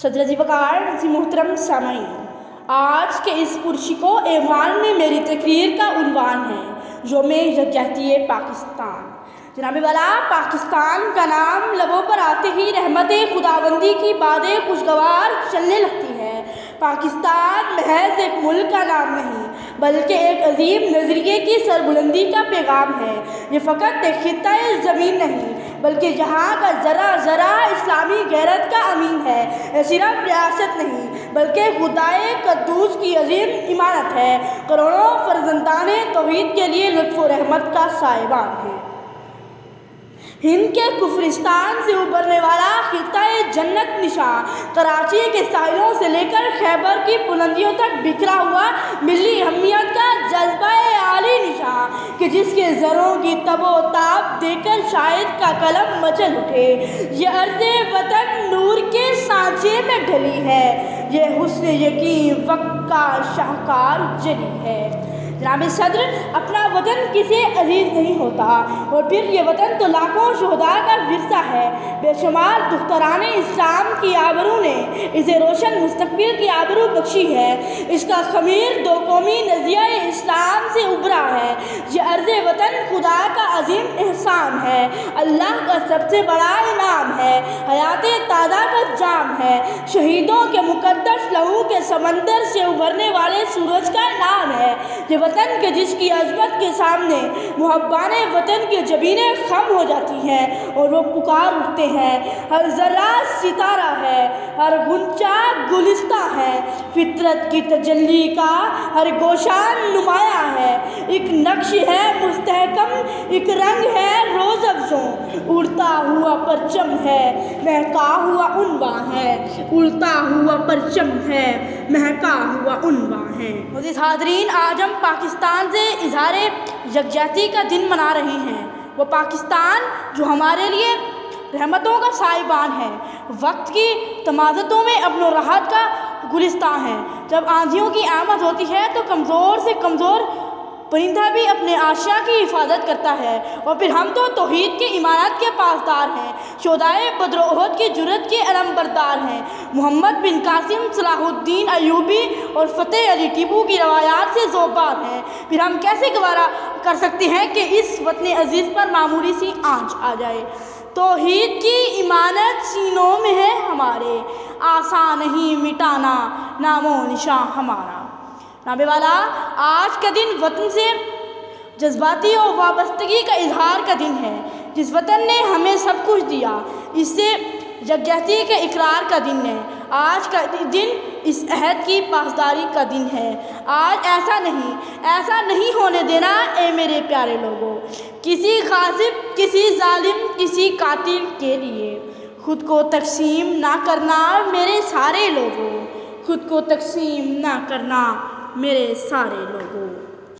صدر جی وقار جی محترم سامعین، آج کے اس پرشکو ایوان میں میری تقریر کا عنوان ہے یوم یکجہتی پاکستان۔ جناب والا، پاکستان کا نام لبوں پر آتے ہی رحمت خداوندی کی بادیں خوشگوار چلنے لگتی ہے۔ پاکستان محض ایک ملک کا نام نہیں بلکہ ایک عظیم نظریے کی سربلندی کا پیغام ہے۔ یہ فقط ایک خطہ زمین نہیں بلکہ یہاں کا ذرہ ذرہ اسلامی غیرت کا امین ہے۔ یہ صرف ریاست نہیں بلکہ خدائے قدوس کی عظیم امانت ہے، کروڑوں فرزندان توحید کے لیے لطف و رحمت کا سائبان ہے۔ ہند کے کفرستان سے ابھرنے والا خطہ جنت نشاں کراچی کے ساحلوں سے لے کر خیبر کی بلندیوں تک بکھرا ہوا ملی حمیت کا جذبہ عالی نشاں کہ جس کے زروں کی تب و تاب دے کر شاعر کا قلم مچل اٹھے۔ یہ ارض وطن نور کے سانچے میں ڈھلی ہے، یہ حسن یقین وقت کا شاہکار جلی ہے۔ جناب صدر، اپنا وطن کسی عزیز نہیں ہوتا، اور پھر یہ وطن تو لاکھوں شہداء کا ورثہ ہے۔ بے شمار دختران اسلام کی آبرو نے اسے روشن مستقبل کی آبرو بخشی ہے۔ اس کا خمیر دو قومی نظریہ اسلام سے ابھرا ہے۔ یہ عرض وطن خدا کا عظیم احسان ہے، اللہ کا سب سے بڑا انعام ہے، حیات تازہ کا جام ہے، شہیدوں کے مقدس لہو کے سمندر سے ابھرنے والے سورج کا نام ہے۔ یہ وطن کہ جس کی عظمت کے سامنے محبان وطن کی جبینیں خم ہو جاتی ہیں اور وہ پکار اٹھتے ہیں۔ ہر ذرہ ستارہ ہے، ہر غنچہ گلستہ ہے، فطرت کی تجلی کا ہر گوشہ نمایاں ہے۔ ایک نقش ہے مستحکم، ایک رنگ ہے روز افزوں، اڑتا ہوا پرچم ہے، مہکا ہوا عنواں ہے، اڑتا ہوا پرچم ہے، مہکا ہوا عنواں ہے۔ عزیز حاضرین، آج ہم پاکستان سے اظہار یکجہتی کا دن منا رہے ہیں۔ وہ پاکستان جو ہمارے لیے رحمتوں کا سائبان ہے، وقت کی تمازتوں میں امن و راحت کا گلستان ہے۔ جب آندھیوں کی آمد ہوتی ہے تو کمزور سے کمزور پرندہ بھی اپنے آشیاء کی حفاظت کرتا ہے، اور پھر ہم تو توحید کی امانت کے پاسدار ہیں، شہدائے بدر و احد کی جرأت کے علم بردار ہیں، محمد بن قاسم، صلاح الدین ایوبی اور فتح علی ٹیپو کی روایات سے ذوبار ہیں۔ پھر ہم کیسے گوارا کر سکتے ہیں کہ اس وطن عزیز پر معمولی سی آنچ آ جائے؟ توحید کی امانت سینوں میں ہے ہمارے، آسان نہیں مٹانا نام و نشاں ہمارا۔ جناب والا، آج کا دن وطن سے جذباتی اور وابستگی کا اظہار کا دن ہے۔ جس وطن نے ہمیں سب کچھ دیا، اس سے یکجہتی کے اقرار کا دن ہے۔ آج کا دن اس عہد کی پاسداری کا دن ہے۔ آج ایسا نہیں ہونے دینا اے میرے پیارے لوگوں، کسی غاصب، کسی ظالم، کسی قاتل کے لیے خود کو تقسیم نہ کرنا میرے سارے لوگوں، خود کو تقسیم نہ کرنا میرے سارے لوگوں۔